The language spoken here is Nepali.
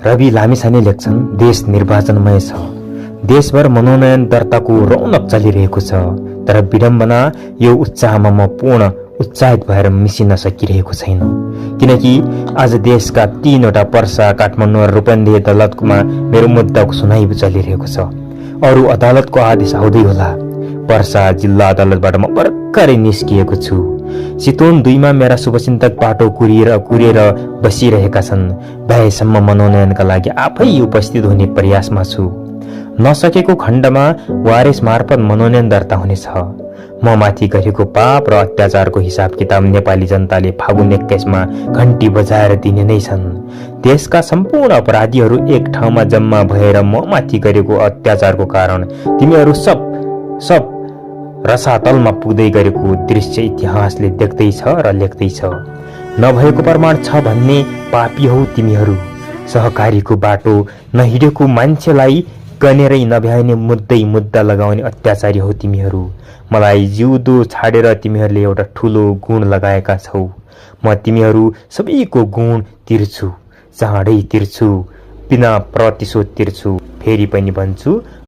रवि लामिछाने लेख्छन्, देश निर्वाचनमय छ। देशभर मनोनयन दर्ताको रौनक चलिरहेको छ, तर विडम्बना यो उत्साहमा म पूर्ण उत्साहित भएर मिसिन सकिरहेको छैन, किनकि आज देशका 3वटा पर्सा, काठमाडौँ र रूपन्देही अदालतमा मेरो मुद्दाको सुनाइ चलिरहेको छ। अरू अदालतको आदेश आउँदै होला। पर्सा जिल्ला अदालतबाट म भर्खरै निस्किएको छु। चितवन 2मा मेरा शुभचिन्तक बाटो कुरिएर बसिरहेका छन्। भ्याएसम्म मनोनयनका लागि आफै उपस्थित हुने प्रयासमा छु। नसकेको खण्डमा वारेस मार्फत मनोनयन दर्ता हुनेछ। म माथि गरेको पाप र अत्याचारको हिसाब किताब नेपाली जनताले फागुन 21मा घण्टी बजाएर दिने नै छन्। देशका सम्पूर्ण अपराधीहरू एक ठाउँमा जम्मा भएर म माथि गरेको अत्याचारको कारण तिमीहरू सब रसातलमा पुग्दै गरेको दृश्य इतिहासले देख्दैछ र लेख्दैछ। नभएको प्रमाण छ भन्ने पापी हौ तिमीहरू। सहकारीको बाटो नहिडेको मान्छेलाई गनेरै नभ्याउने मुद्दा लगाउने अत्याचारी हौ तिमीहरू। मलाई जिउँदो छाडेर तिमीहरूले एउटा ठुलो गुण लगाएका छौ। म तिमीहरू सबैको गुण तिर्छु, चाँडै तिर्छु, बिना प्रतिशोध तिर्छु। फेरि पनि भन्छु,